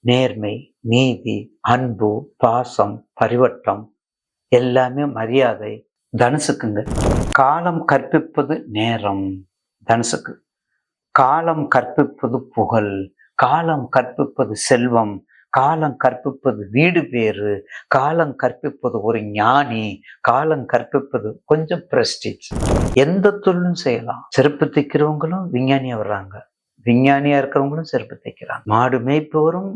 நேர்மை, நீதி, அன்பு, பாசம், பரிவட்டம், எல்லாமே மரியாதை தனுசுக்குங்க. காலம் கற்பிப்பது நேரம் தனுசுக்கு. காலம் கற்பிப்பது புகழ், காலம் கற்பிப்பது செல்வம், காலம் கற்பிப்பது வீடு பேறு, காலம் கற்பிப்பது ஒரு ஞானி, காலம் கற்பிப்பது கொஞ்சம் பிரஸ்டீஜ். எந்த தொழிலும் செய்யலாம். செருப்பு தைக்கிறவங்களும் விஞ்ஞானியா வர்றாங்க, விஞ்ஞானியா இருக்கிறவங்களும் செருப்பு தைக்கிறாங்க. மாடு மேய்ப்பவரும்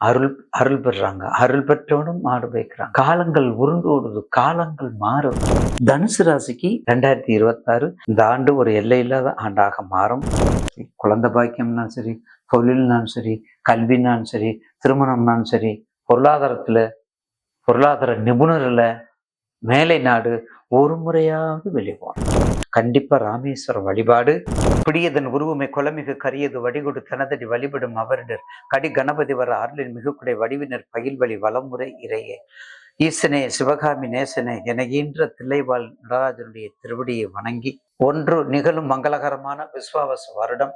அருள் பெறாங்க, அருள் பெற்றவனும் மாடு மேய்க்கிறாங்க. காலங்கள் உருண்டு ஓடுது, காலங்கள் மாறும். தனுசு ராசிக்கு 2026 இந்த ஆண்டு ஒரு எல்லையில்லாத ஆண்டாக மாறும். குழந்தை பாக்கியம்னாலும் சரி, தொழில்னாலும் சரி, கல்வினாலும் சரி, திருமணம்னாலும் சரி, பொருளாதார நிபுணர்ல மேலை நாடு ஒரு முறையாவது வெளியே போகணும். கண்டிப்பா ராமேஸ்வரம் வழிபாடு. பிடியதன் உருவமை குலமிகு கரியது வடிகொடு தனதடி வழிபடும் அவரிடர் கடி கணபதி வர அருளின் மிகுக்குடை வடிவினர் பயில்வழி வளமுறை இறையே ஈசனே சிவகாமி நேசனே என ஈன்ற தில்லைவாழ் நடராஜனுடைய திருவடியை வணங்கி ஒன்று நிகழும் மங்களகரமான விஸ்வாச வருடம்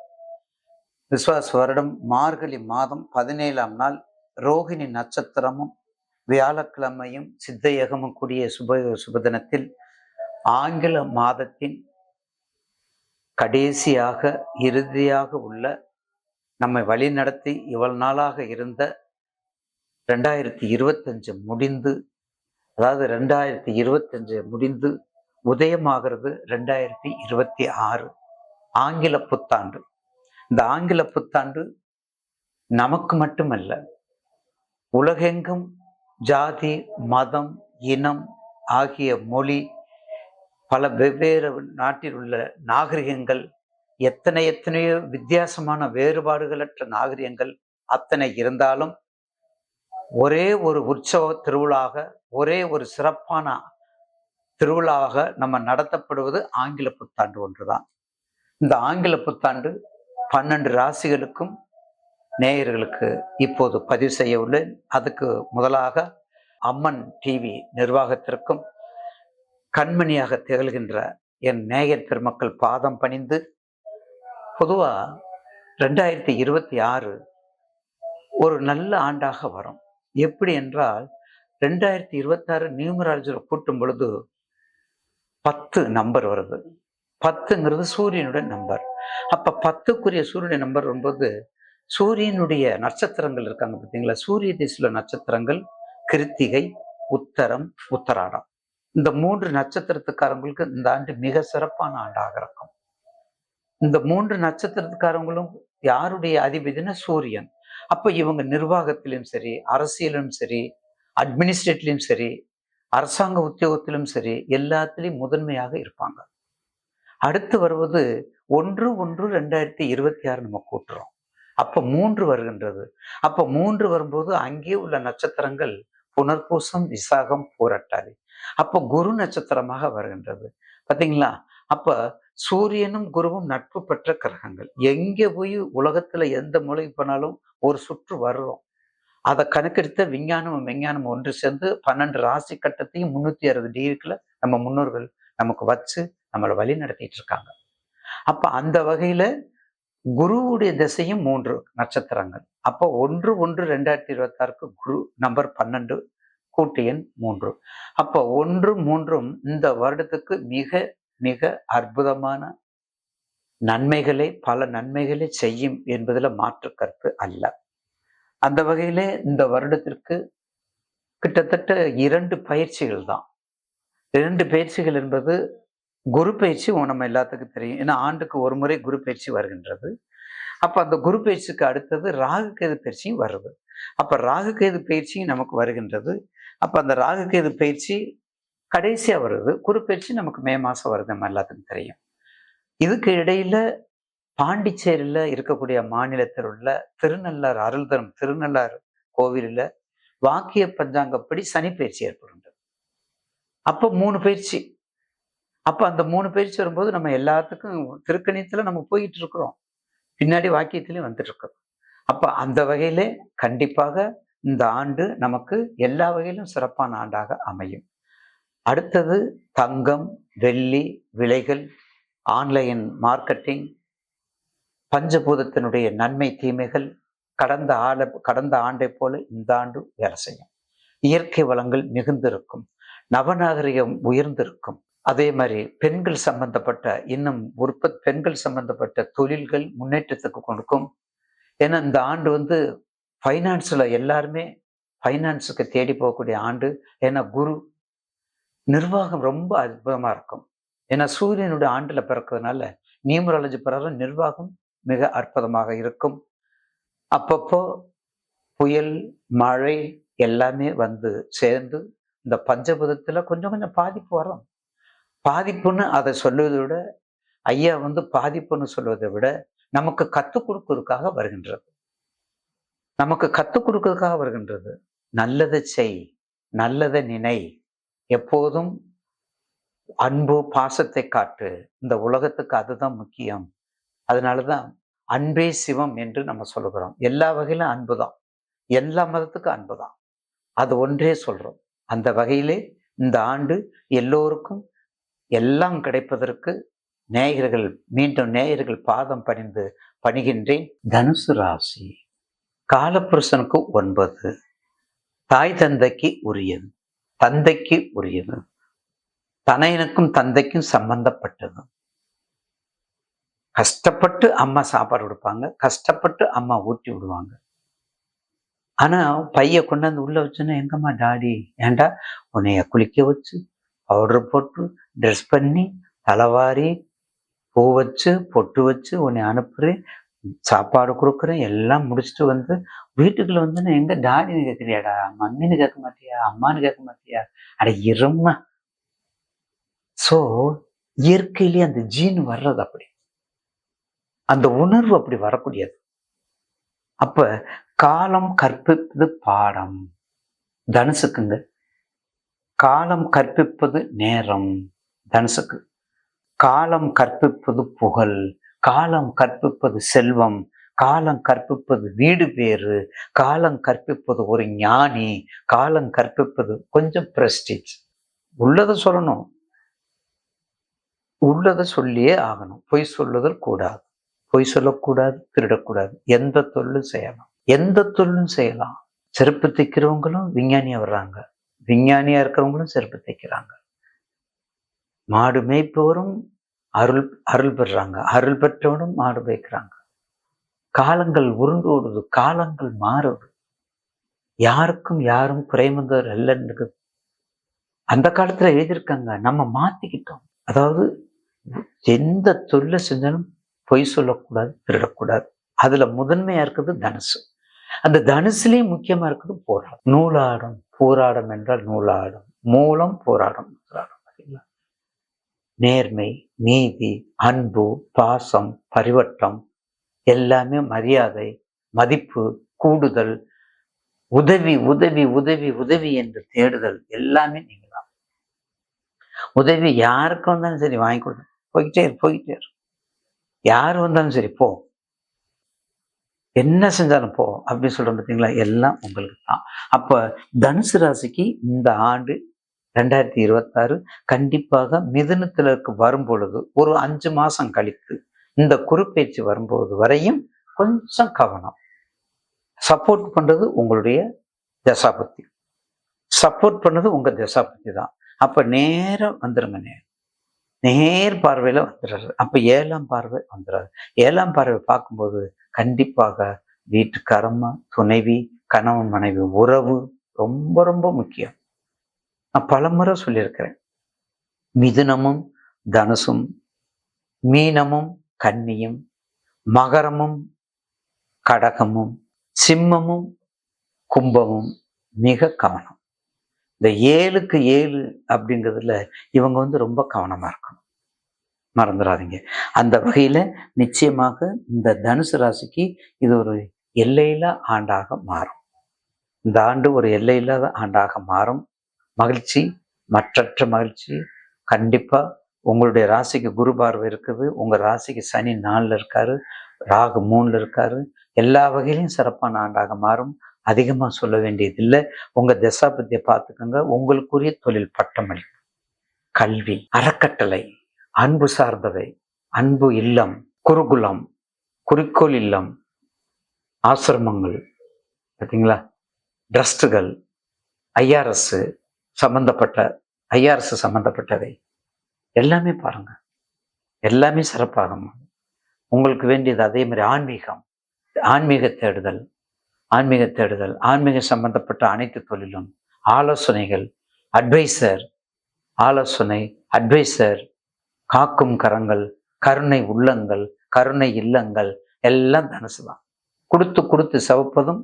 மார்கழி மாதம் 17ஆம் நாள் ரோகிணி நட்சத்திரமும் வியாழக்கிழமையும் சித்தயகமும் கூடிய சுபதினத்தில் ஆங்கில மாதத்தின் கடைசியாக இறுதியாக உள்ள நம்மை வழிநடத்தி இவ்வளவு நாளாக இருந்த 2025 முடிந்து, அதாவது 2025 முடிந்து உதயமாகிறது 2026 ஆங்கில புத்தாண்டு. இந்த ஆங்கில புத்தாண்டு நமக்கு மட்டுமல்ல, உலகெங்கும் ஜாதி, மதம், இனம் ஆகிய மொழி, பல வெவ்வேறு நாட்டில் உள்ள நாகரிகங்கள், எத்தனையோ வித்தியாசமான வேறுபாடுகளற்ற நாகரிகங்கள் அத்தனை இருந்தாலும் ஒரே ஒரு உற்சவ திருவிழாக, ஒரே ஒரு சிறப்பான திருவிழாவாக நம்ம நடத்தப்படுவது ஆங்கில புத்தாண்டு ஒன்றுதான். இந்த ஆங்கில புத்தாண்டு 12 ராசிகளுக்கும் நேயர்களுக்கு இப்போது பதிவு செய்ய உள்ளேன். அதுக்கு முதலாக அம்மன் டிவி நிர்வாகத்திற்கும் கண்மணியாக திகழ்கின்ற என் நேயர் பெருமக்கள் பாதம் பணிந்து, பொதுவா 2026 ஒரு நல்ல ஆண்டாக வரும். எப்படி என்றால் 2026 நியூமராலஜியில் கூட்டும் பொழுது 10 நம்பர் வருது. 10ங்கிறது சூரியனுடைய நம்பர். அப்ப 10க்குரிய சூரியனுடைய நம்பர் வரும்போது சூரியனுடைய நட்சத்திரங்கள் இருக்காங்க பார்த்தீங்களா, சூரிய திசையில நட்சத்திரங்கள் கிருத்திகை, உத்தரம், உத்தராடம். இந்த 3 நட்சத்திரத்துக்காரங்களுக்கு இந்த ஆண்டு மிக சிறப்பான ஆண்டாக இருக்கும். இந்த 3 நட்சத்திரத்துக்காரங்களும் யாருடைய அதிபதினா சூரியன். அப்ப இவங்க நிர்வாகத்திலும் சரி, அரசியலும் சரி, அட்மினிஸ்ட்ரேட்டிலும் சரி, அரசாங்க உத்தியோகத்திலும் சரி, எல்லாத்திலையும் முதன்மையாக இருப்பாங்க. அடுத்து வருவது 1/1/2026 நம்ம கூட்டுறோம். அப்ப 3 வருகின்றது. அப்ப 3 வரும்போது அங்கே உள்ள நட்சத்திரங்கள் புனர்பூசம், விசாகம், பூரட்டாதி. அப்ப குரு நட்சத்திரமாக வருகின்றது. பாத்தீங்களா? அப்ப சூரியனும் குருவும் நட்பு பெற்ற கிரகங்கள். எங்க போய் உலகத்துல எந்த மூலைக்கு போனாலும் ஒரு சுற்று வர்றோம். அதை கணக்கெடுத்த விஞ்ஞானமும் விஞ்ஞானமும் ஒன்று சேர்ந்து 12 ராசி கட்டத்தையும் 360 டிகிரிக்குள்ள நம்ம முன்னோர்கள் நமக்கு வச்சு நம்மளை வழி நடத்திட்டு இருக்காங்க. அப்ப அந்த வகையில குருவுடைய திசையும் 3 நட்சத்திரங்கள். அப்போ 1/1/2026 குரு நம்பர் 12 கூட்டு எண் 3. அப்போ 1, 3 இந்த வருடத்துக்கு மிக மிக அற்புதமான நன்மைகளை, பல நன்மைகளை செய்யும் என்பதில் மாற்று கருத்து அல்ல. அந்த வகையிலே இந்த வருடத்திற்கு கிட்டத்தட்ட 2 பயிற்சிகள் தான். 2 பயிற்சிகள் என்பது குரு பயிற்சி நம்ம எல்லாத்துக்கும் தெரியும். ஏன்னா ஆண்டுக்கு ஒரு முறை குரு பயிற்சி வருகின்றது. அப்ப அந்த குரு பயிற்சிக்கு அடுத்தது ராகு கேது பயிற்சியும் வருது. அப்ப ராகு கேது பயிற்சியும் நமக்கு வருகின்றது. அப்ப அந்த ராகு கேது பயிற்சி கடைசியா வருது. குரு பயிற்சி நமக்கு மே மாசம் வருது, நம்ம எல்லாத்துக்கும் தெரியும். இதுக்கு இடையில பாண்டிச்சேரியில இருக்கக்கூடிய மாநிலத்தில் உள்ள திருநள்ளாறு அருள் தரும் திருநள்ளாறு கோவிலில் வாக்கிய பஞ்சாங்கப்படி சனி பயிற்சி ஏற்படுகின்றது. அப்ப 3 பயிற்சி. அப்ப அந்த 3 பயிற்சி வரும்போது நம்ம எல்லாத்துக்கும் திருக்கணியத்துல நம்ம போயிட்டு இருக்கிறோம், பின்னாடி வாக்கியத்திலையும் வந்துட்டு இருக்கிறோம். அப்ப அந்த வகையிலே கண்டிப்பாக இந்த ஆண்டு நமக்கு எல்லா வகையிலும் சிறப்பான ஆண்டாக அமையும். அடுத்தது தங்கம், வெள்ளி விலைகள், ஆன்லைன் மார்க்கெட்டிங், பஞ்சபூதத்தினுடைய நன்மை தீமைகள், கடந்த ஆண்டை போல இந்த ஆண்டு வேலை செய்யும். இயற்கை வளங்கள் மிகுந்திருக்கும். நவநாகரிகம் உயர்ந்திருக்கும். அதே மாதிரி பெண்கள் சம்பந்தப்பட்ட பெண்கள் சம்பந்தப்பட்ட தொழில்கள் முன்னேற்றத்துக்கு கொடுக்கும். ஏன்னா இந்த ஆண்டு ஃபைனான்ஸ்ல எல்லாருமே ஃபைனான்ஸுக்கு தேடி போகக்கூடிய ஆண்டு. ஏன்னா குரு நிர்வாகம் ரொம்ப அற்புதமா இருக்கும். ஏன்னா சூரியனுடைய ஆண்டுல பிறக்கிறதுனால நியூமராலஜி பிரகாரம் நிர்வாகம் மிக அற்புதமாக இருக்கும். அப்பப்போ புயல், மழை எல்லாமே சேர்ந்து இந்த பஞ்சபூதத்துல கொஞ்சம் கொஞ்சம் பாதிப்பு வரும். பாதிப்புன்னு அதை சொல்வதை விட, ஐயா பாதிப்புன்னு சொல்வதை விட நமக்கு கத்துக் கொடுக்கறதுக்காக வருகின்றது. நல்லதை செய், நல்லதை நினை, எப்போதும் அன்பு பாசத்தை காட்டு. இந்த உலகத்துக்கு அதுதான் முக்கியம். அதனாலதான் அன்பே சிவம் என்று நம்ம சொல்லுகிறோம். எல்லா வகையிலும் அன்புதான், எல்லா மதத்துக்கும் அன்புதான். அது ஒன்றே சொல்றோம். அந்த வகையிலே இந்த ஆண்டு எல்லோருக்கும் எல்லாம் கிடைப்பதற்கு மீண்டும் நேயர்கள் பாதம் பணிகின்றேன். தனுசு ராசி காலபுருஷனுக்கு 9, தாய் தந்தைக்கு உரியது, தனையனுக்கும் தந்தைக்கும் சம்பந்தப்பட்டது. கஷ்டப்பட்டு அம்மா சாப்பாடு கொடுப்பாங்க, கஷ்டப்பட்டு அம்மா ஊட்டி விடுவாங்க. ஆனா பைய கொண்டாந்து உள்ள வச்சோன்னா, எங்கம்மா டாடி? ஏண்டா உன்னைய குளிக்க வச்சு, பவுடர் போட்டு, ட்ரெஸ் பண்ணி, தலைவாரி, பூ வச்சு, பொட்டு வச்சு உன்னை அனுப்புறேன், சாப்பாடு கொடுக்குறேன், எல்லாம் முடிச்சுட்டு வீட்டுக்குள்ள எங்க டாடின்னு கேட்குறியாடா, மம்மின்னு கேட்க மாட்டியா, அம்மான்னு கேட்க மாட்டியா? அட இருமா. சோ இயற்கையிலேயே அந்த ஜீன் வர்றது அப்படி, அந்த உணர்வு அப்படி வரக்கூடியது. அப்ப காலம் கற்பிப்பது பாடம் தனுசுக்குங்க. காலம் கற்பிப்பது நேரம் தனுசுக்கு. காலம் கற்பிப்பது புகழ், காலம் கற்பிப்பது செல்வம், காலம் கற்பிப்பது வீடு பேரு, காலம் கற்பிப்பது ஒரு ஞானி, காலம் கற்பிப்பது கொஞ்சம் பிரஸ்டீஜ். உள்ளதை சொல்லணும், உள்ளதை சொல்லியே ஆகணும். பொய் சொல்லுதல் கூடாது, பொய் சொல்லக்கூடாது, திருடக்கூடாது. எந்த தொழிலும் செய்யலாம். செருப்பு தைக்கிறவங்களும் விஞ்ஞானியா வர்றாங்க, விஞ்ஞானியா இருக்கிறவங்களும் செருப்பு தைக்கிறாங்க. மாடு மேய்ப்பவரும் அருள் பெறாங்க, அருள் பெற்றவனும் மாடு மேய்க்கிறாங்க. காலங்கள் உருண்டு ஓடுது, காலங்கள் மாறுது. யாருக்கும் யாரும் குறைமந்தவர் அல்லன்னு அந்த காலத்துல எழுதியிருக்காங்க. நம்ம மாத்திக்கிட்டோம். அதாவது எந்த தொழிலை செஞ்சாலும் பொய் சொல்லக்கூடாது, திருடக்கூடாது. அதுல முதன்மையா இருக்குது தனுசு. அந்த தனுசுலயும் முக்கியமா இருக்குது போராடம். நூலாடும், போராடம் என்றால் நூலாடும், மூலம் போராடும். நேர்மை, நீதி, அன்பு, பாசம், பரிவட்டம், எல்லாமே மரியாதை, மதிப்பு, கூடுதல், உதவி உதவி உதவி உதவி என்று தேடுதல், எல்லாமே நீங்க தான். உதவி யாருக்கு வந்தாலும் சரி வாங்கி கொடுங்க, போய்கிட்டே இரு. யார் வந்தாலும் சரி போ, என்ன செஞ்சாலும் போ அப்படின்னு சொல்றோம் பார்த்தீங்களா, எல்லாம் உங்களுக்கு தான். அப்ப தனுசு ராசிக்கு இந்த ஆண்டு 2026 கண்டிப்பாக மிதுனத்திற்கு வரும் பொழுது ஒரு 5 மாசம் கழித்து இந்த குறுப்பெயர்ச்சி வரும்போது வரையும் கொஞ்சம் கவனம். சப்போர்ட் பண்றது உங்களுடைய தசாபுத்தி, சப்போர்ட் பண்ணது உங்க தசாபுத்தி தான். அப்ப நேரம் வந்துருங்க, நேர் பார்வையில வந்துடுறாரு. அப்ப 7ஆம் பார்வை வந்துடுறாரு. 7ஆம் பார்வை பார்க்கும்போது கண்டிப்பாக வீட்டுக்காரம்மா, துணைவி, கணவன் மனைவி உறவு ரொம்ப ரொம்ப முக்கியம். நான் பலமுறை சொல்லியிருக்கிறேன். மிதுனமும் தனுசும், மீனமும் கன்னியும், மகரமும் கடகமும், சிம்மமும் கும்பமும் மிக கவனம். இந்த 7க்கு 7 அப்படிங்கிறதுல இவங்க ரொம்ப கவனமா இருக்கணும், மறந்துடாதீங்க. அந்த வகையில நிச்சயமாக இந்த தனுசு ராசிக்கு இது ஒரு எல்லையில்லா ஆண்டாக மாறும். இந்த ஆண்டு ஒரு எல்லையில்லாத ஆண்டாக மாறும். மகிழ்ச்சி, மற்றற்ற மகிழ்ச்சி. கண்டிப்பா உங்களுடைய ராசிக்கு குரு பார்வை இருக்குது, உங்க ராசிக்கு சனி 4ல இருக்காரு, ராகு 3ல இருக்காரு. எல்லா வகையிலும் சிறப்பான ஆண்டாக மாறும். அதிகமா சொல்ல வேண்டியதில்லை. உங்க தசாபத்தியை பார்த்துக்கோங்க. உங்களுக்குரிய தொழில், பட்டமளிப்பு, கல்வி, அறக்கட்டளை, அன்பு சார்ந்தவை, அன்பு இல்லம், குருகுலம், குறிக்கோள் இல்லம், ஆசிரமங்கள் பார்த்தீங்களா, ட்ரஸ்ட்டுகள், ஐஆர்எஸ் சம்பந்தப்பட்ட ஐஆர்எஸ் சம்பந்தப்பட்டவை எல்லாமே பாருங்க. எல்லாமே சிறப்பாக உங்களுக்கு வேண்டியது. அதே மாதிரி ஆன்மீக தேடுதல், ஆன்மீக சம்பந்தப்பட்ட அனைத்து தொழிலும், ஆலோசனைகள், அட்வைசர், காக்கும் கரங்கள், கருணை உள்ளங்கள், கருணை இல்லங்கள் எல்லாம் தனுசு தான். கொடுத்து கொடுத்து சிவப்பதும்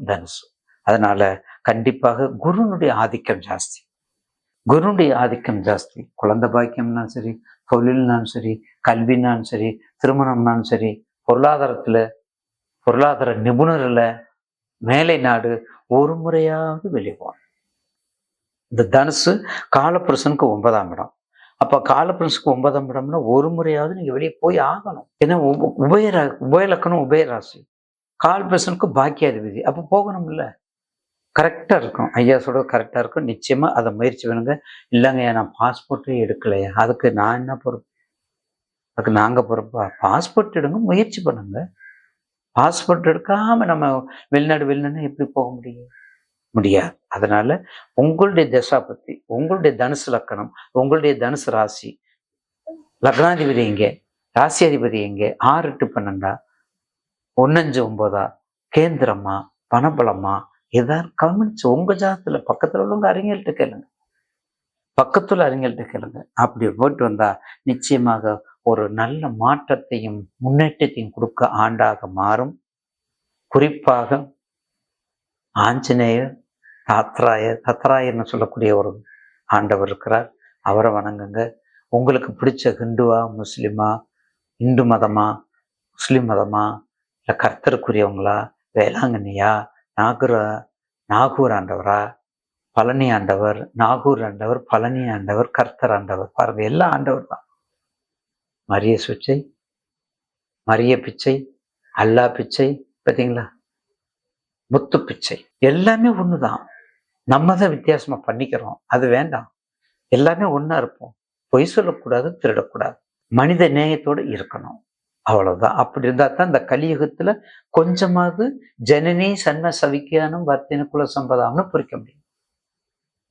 தனுசு. அதனால கண்டிப்பாக குருனுடைய ஆதிக்கம் ஜாஸ்தி. குழந்தை பாக்கியம்னாலும் சரி, தொழில்னாலும் சரி, கல்வினாலும் சரி, திருமணம்னாலும் சரி, பொருளாதார நிபுணர்ல மேலை நாடு ஒரு முறையாவது வெளியே. இந்த தனுசு காலபுருஷனுக்கு 9ஆம் இடம். அப்ப காலபுருஷனுக்கு 9ஆம் இடம்னா ஒரு முறையாவது நீங்க வெளியே போய் ஆகணும். ஏன்னா உபயலக்கணம் உபயராசி, காலபுருஷனுக்கு பாக்கியாதிபதி. அப்ப போகணும் இல்ல, கரெக்டா இருக்கும். ஐயா சொல்றது கரெக்டா இருக்கும். நிச்சயமா அதை முயற்சி பண்ணுங்க. இல்லைங்க நான் பாஸ்போர்ட்டே எடுக்கலையா, அதுக்கு நான் என்ன பொறுப்பு? அதுக்கு நாங்க பொறுப்பா? பாஸ்போர்ட் எடுங்க, முயற்சி பண்ணுங்க. பாஸ்போர்ட் எடுக்காம நம்ம வெளிநாடு எப்படி போக முடியாது. அதனால உங்களுடைய தசாபத்தி, உங்களுடைய தனுசு லக்கணம், உங்களுடைய தனுசு ராசி, லக்னாதிபதி எங்கே, ராசி அதிபதி எங்கே, 6, 8, 12, 1, 5, 9 கேந்திரமா, பணபலமா, ஏதாவது கவனிச்சு உங்க ஜாதத்துல பக்கத்துல உள்ளவங்க அறிஞர்கிட்ட கேளுங்க. அப்படி போயிட்டு வந்தா நிச்சயமாக ஒரு நல்ல மாற்றத்தையும் முன்னேற்றத்தையும் கொடுக்க ஆண்டாக மாறும். குறிப்பாக ஆஞ்சநேயர், தத்ராயர்னு சொல்லக்கூடிய ஒரு ஆண்டவர் இருக்கிறார். அவரை வணங்குங்க. உங்களுக்கு பிடிச்ச ஹிந்துவா, முஸ்லிமா, இந்து மதமா, முஸ்லிம் மதமா, இல்லை கர்த்தருக்குரியவங்களா, வேளாங்கண்ணியா, நாகூர் ஆண்டவரா, பழனி ஆண்டவர், நாகூர் ஆண்டவர், பழனி ஆண்டவர், கர்த்தர் ஆண்டவர், பாருங்க எல்லா ஆண்டவர் தான். மரிய பிச்சை, அல்லா பிச்சை, பார்த்தீங்களா, முத்து பிச்சை, எல்லாமே ஒண்ணுதான். நம்ம தான் வித்தியாசமா பண்ணிக்கிறோம். அது வேண்டாம். எல்லாமே ஒண்ணா இருப்போம். பொய் சொல்லக்கூடாது, திருடக்கூடாது, மனித நேயத்தோடு இருக்கணும். அவ்வளவுதான். அப்படி இருந்தா தான் இந்த கலியுகத்துல கொஞ்சமாவது ஜனனி சன்ம சவிக்கியானும் வர்த்தின சம்பதாம்னு பொறிக்க முடியும்.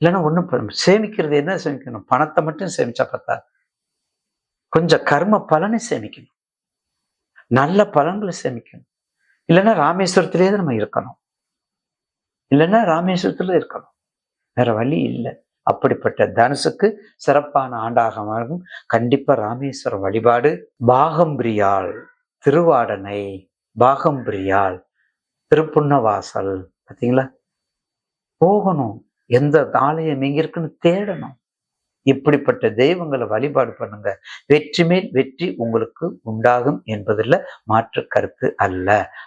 இல்லைன்னா ஒண்ணும் சேமிக்கிறது என்ன சேமிக்கணும்? பணத்தை மட்டும் சேமிச்சா பத்தாது. கொஞ்சம் கர்ம பலனை சேமிக்கணும், நல்ல பலன்களை சேமிக்கணும். இல்லைன்னா ராமேஸ்வரத்திலேயே நம்ம இருக்கணும். வேற வழி இல்லை. அப்படிப்பட்ட தனுசுக்கு சிறப்பான ஆண்டாக மாறும். கண்டிப்பா ராமேஸ்வர வழிபாடு. பாகம்பிரியாள் திருவாடனை, பாகம்பிரியாள் திருப்புன்னவாசல், பார்த்தீங்களா, போகணும். எந்த ஆலயம் எங்க இருக்குன்னு தேடணும். இப்படிப்பட்ட தெய்வங்களை வழிபாடு பண்ணுங்க. வெற்றி மேல் வெற்றி உங்களுக்கு உண்டாகும் என்பதில் மாற்று கருத்து அல்ல.